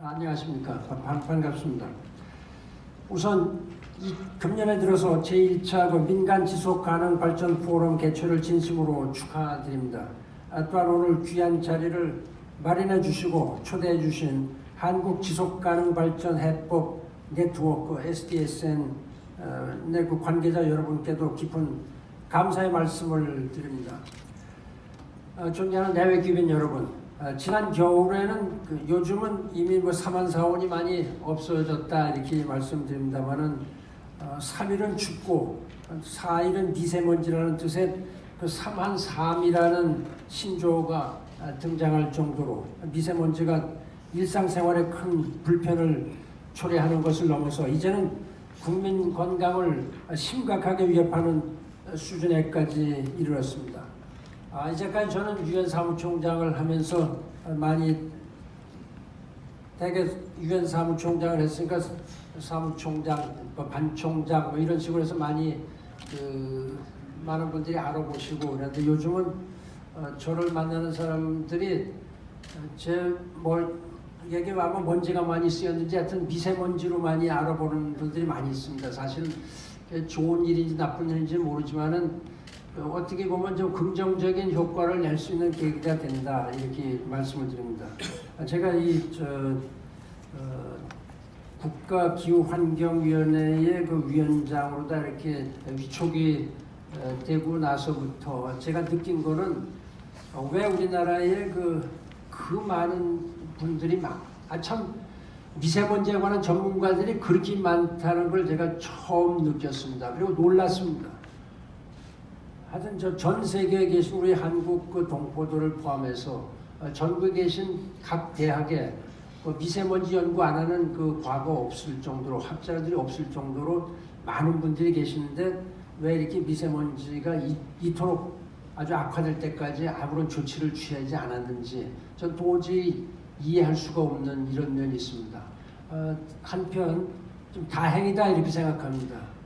안녕하십니까. 반갑습니다. 우선 금년에 들어서 제1차 민간 지속 가능 발전 포럼 개최를 진심으로 축하드립니다. 또한 오늘 귀한 자리를 마련해 주시고 초대해 주신 한국 지속 가능 발전 해법 네트워크 SDSN 그 관계자 여러분께도 깊은 감사의 말씀을 드립니다. 존경하는 내외 귀빈 여러분, 지난 겨울에는 요즘은 이미 3한 4원이 많이 없어졌다 이렇게 말씀드립니다만은 3일은 춥고 4일은 미세먼지라는 뜻의 3한 3이라는 신조어가 등장할 정도로 미세먼지가 일상생활에 큰 불편을 초래하는 것을 넘어서 이제는 국민 건강을 심각하게 위협하는 수준에까지 이르렀습니다. 이제까지 저는 유엔 사무총장을 하면서 많이 대개 유엔 사무총장을 했으니까 사무총장, 반총장 이런 식으로 해서 많이 많은 분들이 알아보시고 그런데 요즘은 저를 만나는 사람들이 여기 아마 먼지가 많이 쓰였는지 하여튼 미세먼지로 많이 알아보는 분들이 많이 있습니다. 사실은 좋은 일인지 나쁜 일인지 모르지만은 어떻게 보면 좀 긍정적인 효과를 낼 수 있는 계기가 된다 이렇게 말씀을 드립니다. 제가 국가기후환경위원회의 위원장으로 이렇게 위촉이 되고 나서부터 제가 느낀 거는 왜 우리나라에 그 많은 분들이 참 미세먼지에 관한 전문가들이 그렇게 많다는 걸 제가 처음 느꼈습니다. 그리고 놀랐습니다. 하여튼 전 세계에 계신 우리 한국 동포들을 포함해서 전국에 계신 각 대학에 미세먼지 연구 안 하는 과거 없을 정도로 학자들이 없을 정도로 많은 분들이 계시는데 왜 이렇게 미세먼지가 이토록 아주 악화될 때까지 아무런 조치를 취하지 않았는지 전 도저히 이해할 수가 없는 이런 면이 있습니다. 한편 좀 다행이다 이렇게 생각합니다.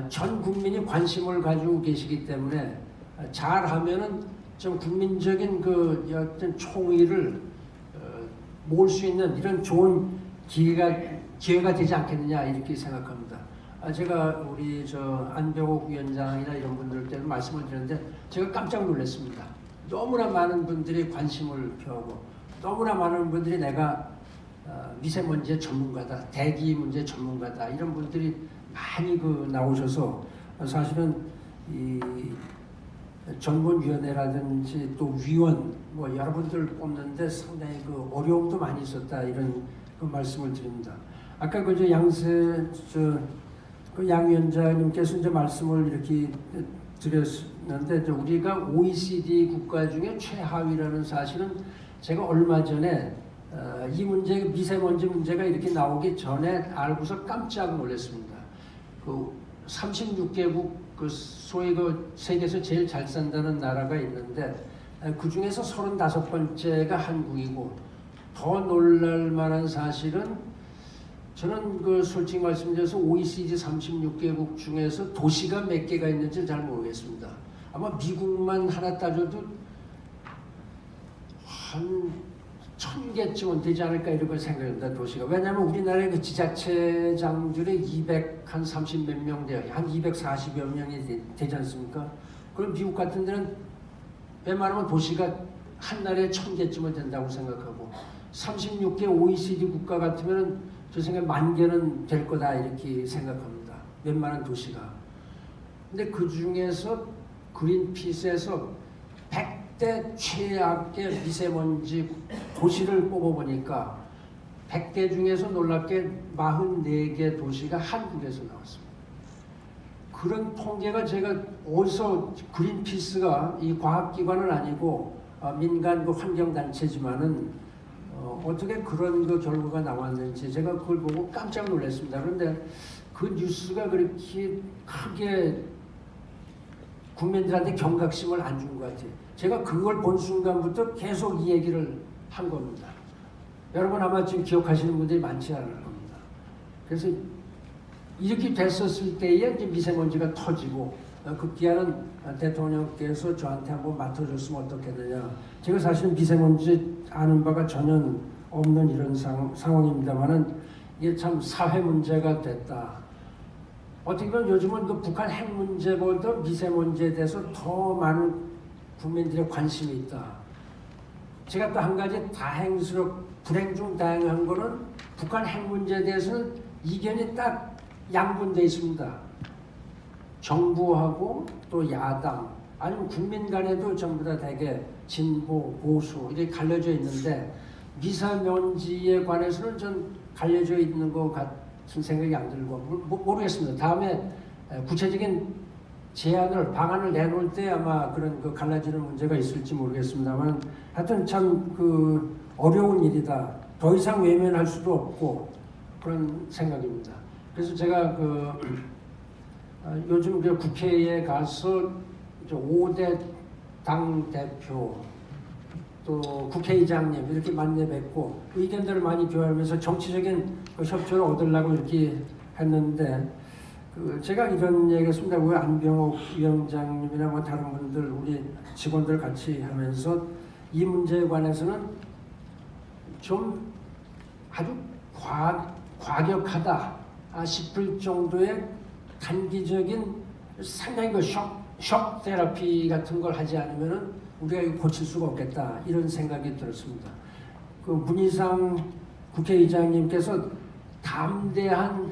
전 국민이 관심을 가지고 계시기 때문에 잘하면은 좀 국민적인 어떤 총의를 모을 수 있는 이런 좋은 기회가 되지 않겠느냐 이렇게 생각합니다. 제가 우리 안병옥 위원장이나 이런 분들 때는 말씀을 드렸는데 제가 깜짝 놀랐습니다. 너무나 많은 분들이 관심을 표하고 너무나 많은 분들이 내가 미세먼지의 전문가다, 대기 문제 전문가다 이런 분들이 많이 나오셔서 사실은 이 정본위원회라든지 또 위원 여러분들 뽑는데 상당히 어려움도 많이 있었다 이런 말씀을 드립니다. 아까 양 위원장님께서 이제 말씀을 이렇게 드렸는데 우리가 OECD 국가 중에 최하위라는 사실은 제가 얼마 전에 이 문제 미세먼지 문제가 이렇게 나오기 전에 알고서 깜짝 놀랐습니다. 36개국 소위 세계에서 제일 잘 산다는 나라가 있는데 그 중에서 35번째가 한국이고 더 놀랄 만한 사실은 저는 솔직히 말씀드려서 OECD 36개국 중에서 도시가 몇 개가 있는지 잘 모르겠습니다. 아마 미국만 하나 따져도 한 1000개쯤은 되지 않을까 이렇게 생각합니다. 도시가. 왜냐하면 우리나라의 지자체장들이 230 몇 명 돼요. 한 240여 명이 되지 않습니까? 그럼 미국 같은 데는 웬만하면 도시가 한 나라에 1000개쯤은 된다고 생각하고 36개 OECD 국가 같으면 저 생각에 10,000개는 될 거다 이렇게 생각합니다. 웬만한 도시가. 근데 그 중에서 그린피스에서 100대 최악의 미세먼지 도시를 뽑아보니까 100개 중에서 놀랍게 44개 도시가 한국에서 나왔습니다. 그런 통계가 제가 어디서 그린피스가 이 과학기관은 아니고 민간 환경단체지만은 어떻게 그런 결과가 나왔는지 제가 그걸 보고 깜짝 놀랐습니다. 그런데 그 뉴스가 그렇게 크게 국민들한테 경각심을 안 준 것 같아요. 제가 그걸 본 순간부터 계속 이 얘기를 한 겁니다. 여러분 아마 지금 기억하시는 분들이 많지 않을 겁니다. 그래서 이렇게 됐었을 때에 이제 미세먼지가 터지고 급기야는 대통령께서 저한테 한번 맡아줬으면 어떻겠느냐. 제가 사실은 미세먼지 아는 바가 전혀 없는 이런 상황입니다만은 이게 참 사회 문제가 됐다. 어떻게 보면 요즘은 그 북한 핵 문제보다 미세먼지에 대해서 더 많은 국민들의 관심이 있다. 제가 또 한 가지 불행 중 다행한 거는 북한 핵 문제에 대해서는 이견이 딱 양분되어 있습니다. 정부하고 또 야당 아니면 국민 간에도 전부 다 되게 진보, 보수 이렇게 갈려져 있는데 미세먼지에 관해서는 좀 갈려져 있는 것 같은 생각이 안 들고 모르겠습니다. 다음에 구체적인 방안을 내놓을 때 아마 그런 그 갈라지는 문제가 있을지 모르겠습니다만 하여튼 참 그 어려운 일이다. 더 이상 외면할 수도 없고 그런 생각입니다. 그래서 제가 요즘 그 국회에 가서 5대 당 대표 또 국회의장님 이렇게 만나 뵙고 의견들을 많이 교환하면서 정치적인 그 협조를 얻으려고 이렇게 했는데 제가 이런 얘기했습니다. 왜 안병옥 위원장님이나 뭐 다른 분들 우리 직원들 같이 하면서 이 문제에 관해서는 좀 아주 과격하다 싶을 정도의 단기적인 상당히 셔 테라피 같은 걸 하지 않으면은 우리가 이거 고칠 수가 없겠다 이런 생각이 들었습니다. 그 문희상 국회의장님께서 담대한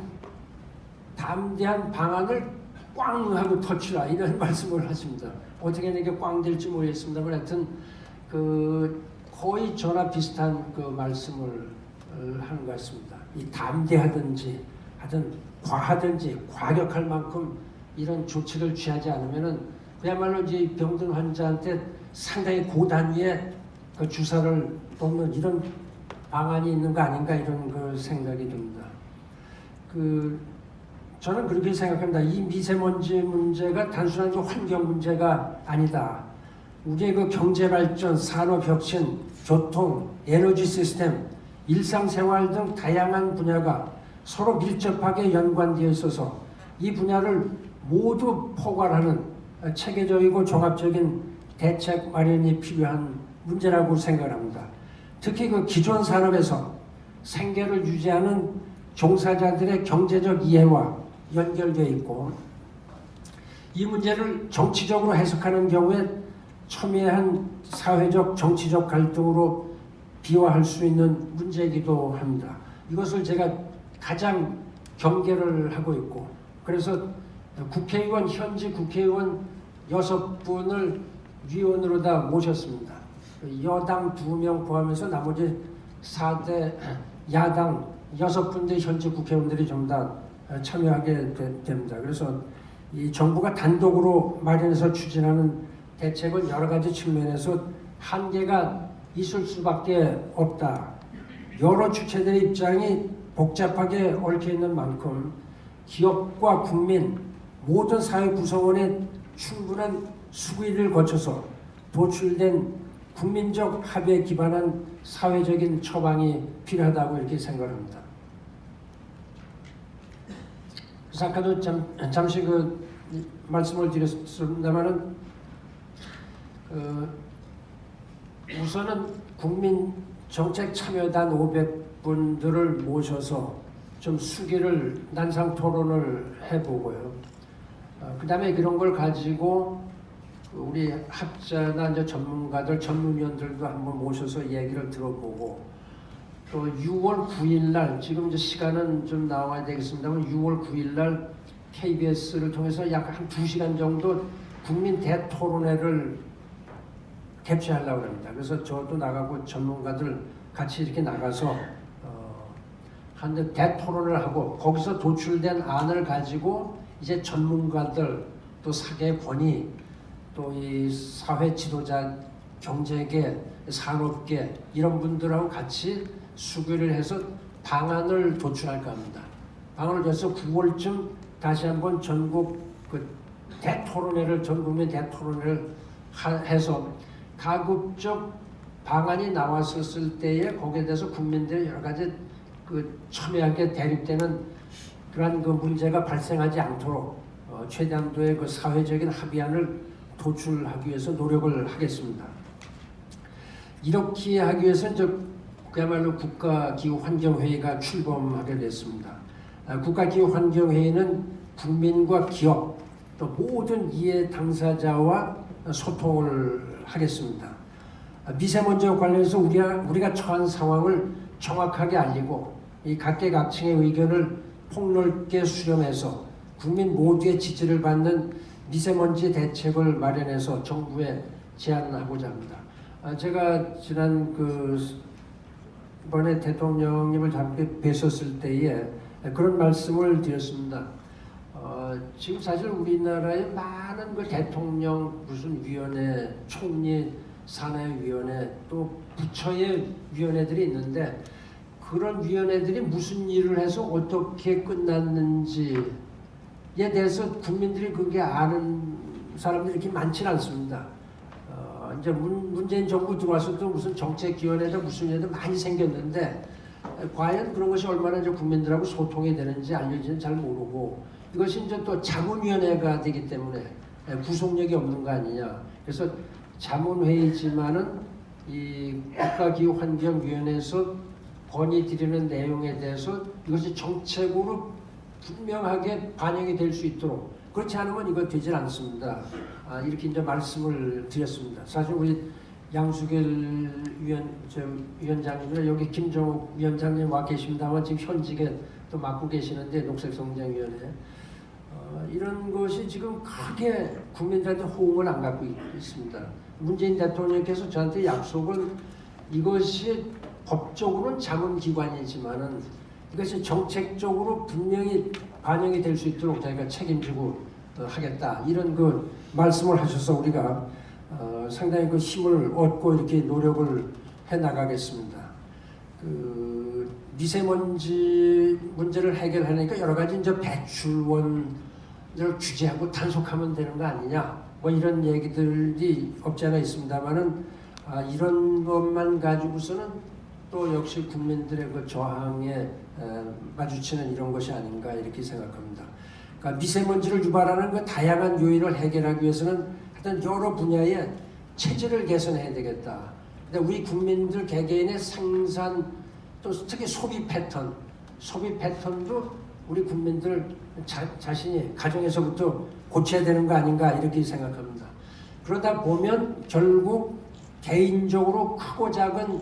방안을 꽝 하고 터치라 이런 말씀을 하십니다. 어떻게 이게 꽝 될지 모르겠습니다만 하여튼 거의 저나 비슷한 그 말씀을 하는 것 같습니다. 이 담대하든지 하여튼 과하든지 과격할 만큼 이런 조치를 취하지 않으면은 그야말로 이제 병든 환자한테 상당히 고단위의 그 주사를 놓는 이런 방안이 있는 거 아닌가 이런 그 생각이 듭니다. 저는 그렇게 생각합니다. 이 미세먼지 문제가 단순한 환경 문제가 아니다. 우리의 그 경제 발전, 산업 혁신, 교통, 에너지 시스템, 일상생활 등 다양한 분야가 서로 밀접하게 연관되어 있어서 이 분야를 모두 포괄하는 체계적이고 종합적인 대책 마련이 필요한 문제라고 생각합니다. 특히 그 기존 산업에서 생계를 유지하는 종사자들의 경제적 이해와 연결되어 있고 이 문제를 정치적으로 해석하는 경우에 첨예한 사회적 정치적 갈등으로 비화할 수 있는 문제이기도 합니다. 이것을 제가 가장 경계를 하고 있고 그래서 현지 국회의원 6분을 위원으로 다 모셨습니다. 여당 2명 포함해서 나머지 4대 야당 6분의 현지 국회의원들이 전부 다 참여하게 됩니다. 그래서 이 정부가 단독으로 마련해서 추진하는 대책은 여러 가지 측면에서 한계가 있을 수밖에 없다. 여러 주체들의 입장이 복잡하게 얽혀 있는 만큼 기업과 국민 모든 사회 구성원의 충분한 수기를 거쳐서 도출된 국민적 합의에 기반한 사회적인 처방이 필요하다고 이렇게 생각합니다. 그래서 아까도 잠시 말씀을 드렸습니다만은 우선은 국민 정책 참여단 500분들을 모셔서 좀 수기를 난상 토론을 해보고요. 그 다음에 그런 걸 가지고 우리 학자나 이제 전문가들, 전문위원들도 한번 모셔서 얘기를 들어보고 또 6월 9일 날 지금 이제 시간은 좀 나와야 되겠습니다만 6월 9일 날 KBS를 통해서 약 한 2시간 정도 국민 대토론회를 개최하려고 합니다. 그래서 저도 나가고 전문가들 같이 이렇게 나가서 한 대토론을 하고 거기서 도출된 안을 가지고 이제 전문가들 또 사계권위 또 이 사회 지도자, 경제계, 산업계 이런 분들하고 같이 수교를 해서 방안을 도출할까 합니다. 방안을 해서 9월쯤 다시 한번 전국 전국민 대토론회를 해서 가급적 방안이 나왔었을 때에 거기에 대해서 국민들이 여러 가지 첨예하게 대립되는 그러한 문제가 발생하지 않도록 최대한도의 사회적인 합의안을 도출하기 위해서 노력을 하겠습니다. 이렇게 하기 위해서 이제 그야말로 국가기후환경회의가 출범하게 됐습니다. 국가기후환경회의는 국민과 기업 또 모든 이해 당사자와 소통을 하겠습니다. 미세먼지와 관련해서 우리가 처한 상황을 정확하게 알리고 이 각계각층의 의견을 폭넓게 수렴해서 국민 모두의 지지를 받는 미세먼지 대책을 마련해서 정부에 제안하고자 합니다. 제가 지난 이번에 대통령님을 함께 뵀었을 때에 그런 말씀을 드렸습니다. 지금 사실 우리나라에 많은 대통령 무슨 위원회, 총리 산하위원회 또 부처의 위원회들이 있는데 그런 위원회들이 무슨 일을 해서 어떻게 끝났는지에 대해서 국민들이 그게 아는 사람들이 이렇게 많지는 않습니다. 이제 문재인 정부 들어와서 또 무슨 정책위원회도 무슨 위원회도 많이 생겼는데 과연 그런 것이 얼마나 이제 국민들하고 소통이 되는지 알려지는 잘 모르고 이것이 이제 또 자문위원회가 되기 때문에 구속력이 없는 거 아니냐. 그래서 자문회의지만은 이 국가기후환경위원회에서 건의드리는 내용에 대해서 이것이 정책으로 분명하게 반영이 될 수 있도록 그렇지 않으면 이거 되질 않습니다. 이렇게 이제 말씀을 드렸습니다. 사실 우리 양수길 위원장님이나 여기 김정욱 위원장님 와 계십니다만 지금 현직에 또 맡고 계시는데 녹색성장위원회 이런 것이 지금 크게 국민들한테 호응을 안 갖고 있습니다. 문재인 대통령께서 저한테 약속을 이것이 법적으로는 자문기관이지만은 이것이 정책적으로 분명히 반영이 될 수 있도록 저희가 책임지고 하겠다 이런 말씀을 하셔서 우리가 상당히 힘을 얻고 이렇게 노력을 해 나가겠습니다. 미세먼지 문제를 해결하니까 여러 가지 이제 배출원을 규제하고 단속하면 되는 거 아니냐 뭐 이런 얘기들이 없지 않아 있습니다만은 이런 것만 가지고서는 또 역시 국민들의 저항에 마주치는 이런 것이 아닌가 이렇게 생각합니다. 그러니까 미세먼지를 유발하는 다양한 요인을 해결하기 위해서는 하여튼 여러 분야의 체질을 개선해야 되겠다. 근데 우리 국민들 개개인의 생산 또 특히 소비 패턴도 우리 국민들 자신이 가정에서부터 고쳐야 되는 거 아닌가 이렇게 생각합니다. 그러다 보면 결국 개인적으로 크고 작은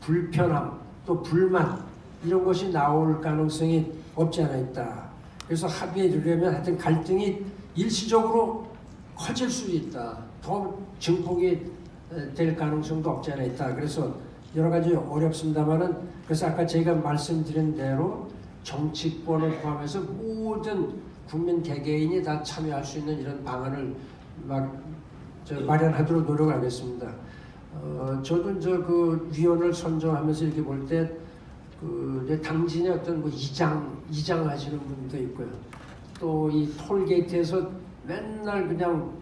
불편함 또 불만 이런 것이 나올 가능성이 없지 않아 있다. 그래서 합의에 이르려면 하여튼 갈등이 일시적으로 커질 수 있다. 더 증폭이 될 가능성도 없지 않아 있다. 그래서 여러 가지 어렵습니다만은 그래서 아까 제가 말씀드린 대로 정치권을 포함해서 모든 국민 개개인이 다 참여할 수 있는 이런 방안을 마련하도록 노력하겠습니다. 저도 위원을 선정하면서 이렇게 볼 때 당진의 어떤 이장 하시는 분도 있고요. 또 이 톨게이트에서 맨날 그냥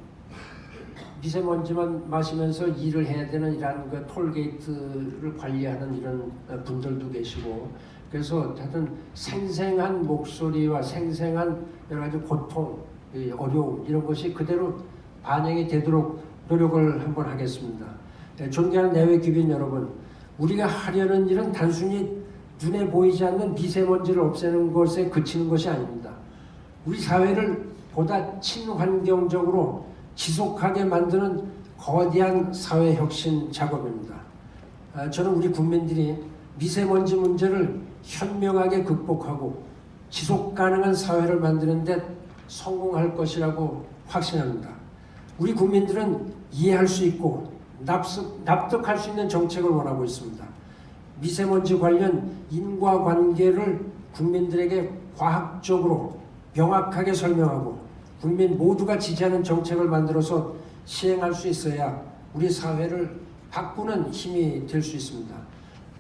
미세먼지만 마시면서 일을 해야 되는 이런 톨게이트를 관리하는 이런 분들도 계시고 그래서 하여튼 생생한 목소리와 생생한 여러 가지 고통, 어려움 이런 것이 그대로 반영이 되도록 노력을 한번 하겠습니다. 존경하는 내외 귀빈 여러분, 우리가 하려는 일은 단순히 눈에 보이지 않는 미세먼지를 없애는 것에 그치는 것이 아닙니다. 우리 사회를 보다 친환경적으로 지속하게 만드는 거대한 사회혁신 작업입니다. 저는 우리 국민들이 미세먼지 문제를 현명하게 극복하고 지속가능한 사회를 만드는 데 성공할 것이라고 확신합니다. 우리 국민들은 이해할 수 있고 납득할 수 있는 정책을 원하고 있습니다. 미세먼지 관련 인과관계를 국민들에게 과학적으로 명확하게 설명하고 국민 모두가 지지하는 정책을 만들어서 시행할 수 있어야 우리 사회를 바꾸는 힘이 될 수 있습니다.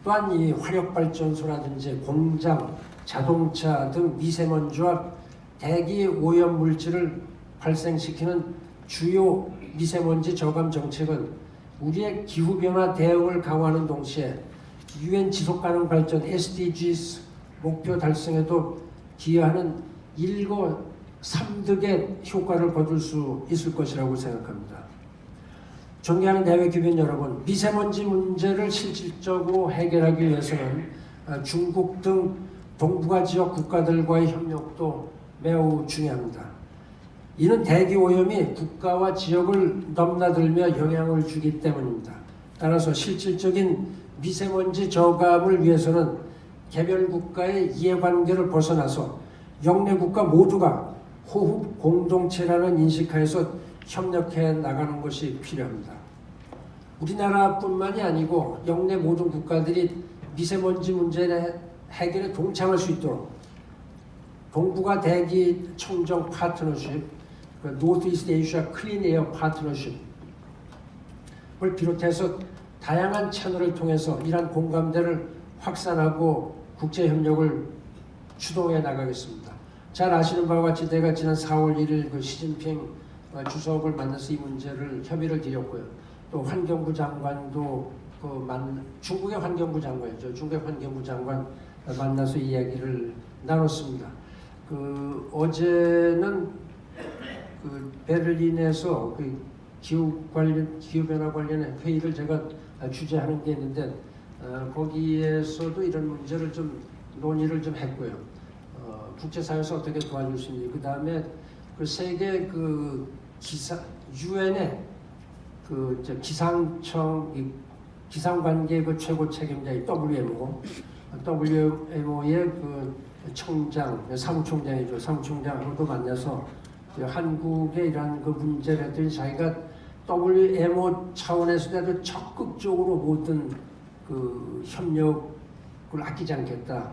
또한 이 화력발전소라든지 공장, 자동차 등 미세먼지와 대기 오염 물질을 발생시키는 주요 미세먼지 저감 정책은 우리의 기후변화 대응을 강화하는 동시에 UN 지속가능 발전 SDGs 목표 달성에도 기여하는 일거삼득의 효과를 거둘 수 있을 것이라고 생각합니다. 존경하는 대외 귀빈 여러분, 미세먼지 문제를 실질적으로 해결하기 위해서는 중국 등 동북아 지역 국가들과의 협력도 매우 중요합니다. 이는 대기 오염이 국가와 지역을 넘나들며 영향을 주기 때문입니다. 따라서 실질적인 미세먼지 저감을 위해서는 개별 국가의 이해관계를 벗어나서 영내 국가 모두가 호흡 공동체라는 인식하에서 협력해 나가는 것이 필요합니다. 우리나라뿐만이 아니고 영내 모든 국가들이 미세먼지 문제 해결에 동참할 수 있도록 동북아 대기 청정 파트너십, 노스이스트 에이시아 클린 에어 파트너십을 비롯해서 다양한 채널을 통해서 이러한 공감대를 확산하고 국제 협력을 주도해 나가겠습니다. 잘 아시는 바와 같이 내가 지난 4월 1일 시진핑 주석을 만나서 이 문제를 협의를 드렸고요. 또 환경부 장관도 중국의 환경부 장관이죠. 중국의 환경부 장관 만나서 이야기를 나눴습니다. 어제는 베를린에서 기후변화 관련의 회의를 제가 주재하는 게 있는데 거기에서도 이런 문제를 좀 논의를 좀 했고요. 국제사회에서 어떻게 도와줄 수 있는지, 그 다음에 세계 유엔의 기상관계 최고 책임자인 WMO의 사무총장이죠. 사무총장하고도 만나서 한국의 이러한 문제를 자기가 WMO 차원에서도 적극적으로 모든 협력을 아끼지 않겠다.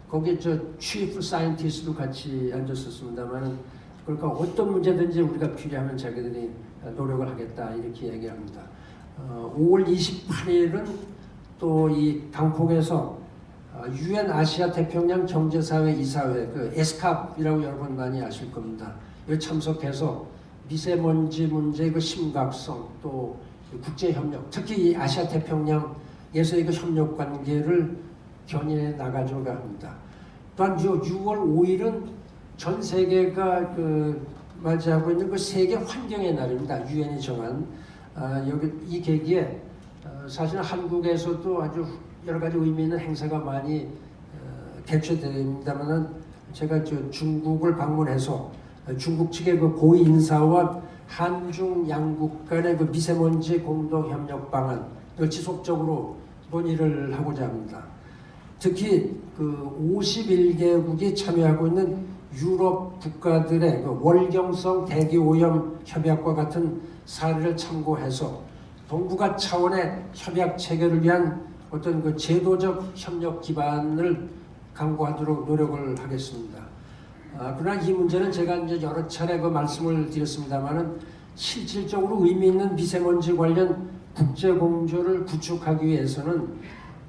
거기에 chief scientist도 같이 앉았었습니다만, 그러니까 어떤 문제든지 우리가 필요하면 자기들이 노력을 하겠다 이렇게 얘기합니다. 5월 28일은 또 이 방콕에서 유엔 아시아 태평양 경제사회 이사회 에스캅이라고 여러분 많이 아실 겁니다. 여기 참석해서 미세먼지 문제의 심각성, 또 국제 협력, 특히 이 아시아 태평양에서의 협력 관계를 견인해 나가려고 합니다. 또한 6월 5일은 전 세계가 맞이하고 있는 세계 환경의 날입니다. 유엔이 정한 여기 이 계기에 사실 한국에서도 아주 여러 가지 의미 있는 행사가 많이 개최됩니다만은 제가 중국을 방문해서 중국 측의 고위 인사와 한중 양국 간의 미세먼지 공동 협력 방안을 지속적으로 논의를 하고자 합니다. 특히 51개국이 참여하고 있는 유럽 국가들의 월경성 대기오염 협약과 같은 사례를 참고해서 동북아 차원의 협약 체결을 위한 어떤 제도적 협력 기반을 강구하도록 노력을 하겠습니다. 그러나 이 문제는 제가 이제 여러 차례 말씀을 드렸습니다만은 실질적으로 의미 있는 미세먼지 관련 국제 공조를 구축하기 위해서는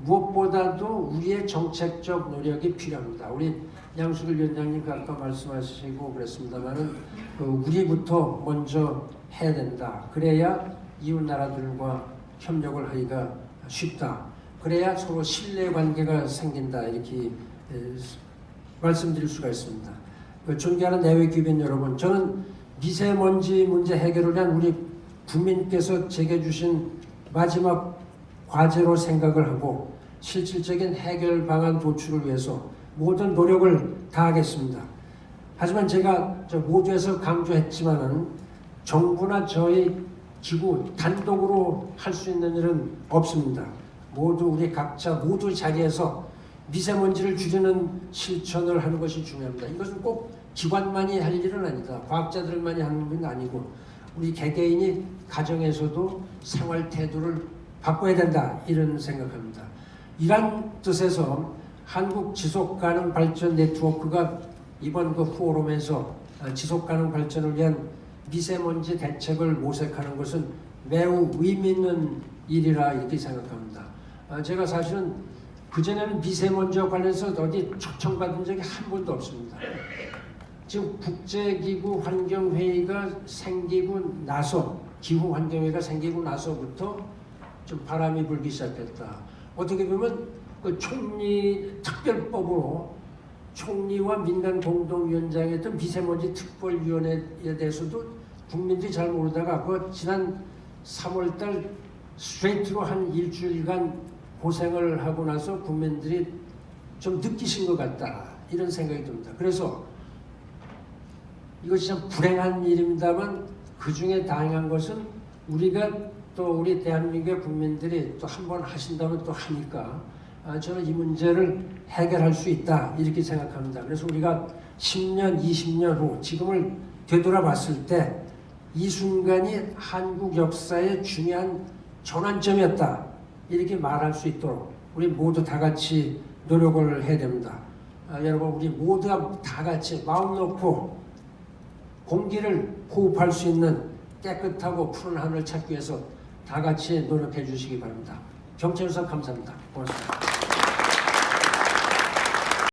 무엇보다도 우리의 정책적 노력이 필요합니다. 우리 양수길 위원장님 아까 말씀하시고 그랬습니다만은 우리부터 먼저 해야 된다. 그래야 이웃 나라들과 협력을 하기가 쉽다. 그래야 서로 신뢰 관계가 생긴다. 이렇게 말씀드릴 수가 있습니다. 존경하는 내외 귀빈 여러분, 저는 미세먼지 문제 해결을 위한 우리 국민께서 제게 주신 마지막 과제로 생각을 하고 실질적인 해결 방안 도출을 위해서 모든 노력을 다하겠습니다. 하지만 제가 모두에서 강조했지만은 정부나 저희 기구 단독으로 할 수 있는 일은 없습니다. 모두 우리 각자 모두 자리에서 미세먼지를 줄이는 실천을 하는 것이 중요합니다. 이것은 꼭 기관만이 할 일은 아니다. 과학자들만이 하는 일은 아니고 우리 개개인이 가정에서도 생활 태도를 바꿔야 된다. 이런 생각합니다. 이런 뜻에서 한국 지속가능 발전 네트워크가 이번 포럼에서 지속가능 발전을 위한 미세먼지 대책을 모색하는 것은 매우 의미 있는 일이라 이렇게 생각합니다. 제가 사실은 그전에는 미세먼지와 관련해서 어디 초청받은 적이 한 번도 없습니다. 지금 국제기구 환경회의가 생기고 나서, 기후환경회의가 생기고 나서부터 좀 바람이 불기 시작했다. 어떻게 보면 총리 특별법으로 총리와 민간 공동위원장이 했던 미세먼지 특별위원회에 대해서도 국민들이 잘 모르다가 지난 3월달 스트레이트로 한 일주일간 고생을 하고 나서 국민들이 좀 느끼신 것 같다 이런 생각이 듭니다. 그래서 이것이 참 불행한 일입니다만 그 중에 다행한 것은 우리가 또 우리 대한민국의 국민들이 또 한 번 하신다면 또 하니까 저는 이 문제를 해결할 수 있다 이렇게 생각합니다. 그래서 우리가 10년, 20년 후 지금을 되돌아봤을 때 이 순간이 한국 역사의 중요한 전환점이었다 이렇게 말할 수 있도록 우리 모두 다 같이 노력을 해야 됩니다. 여러분 우리 모두가 다 같이 마음 놓고 공기를 호흡할 수 있는 깨끗하고 푸른 하늘을 찾기 위해서 다 같이 노력해 주시기 바랍니다. 경청해 주셔서 감사합니다. 고맙습니다.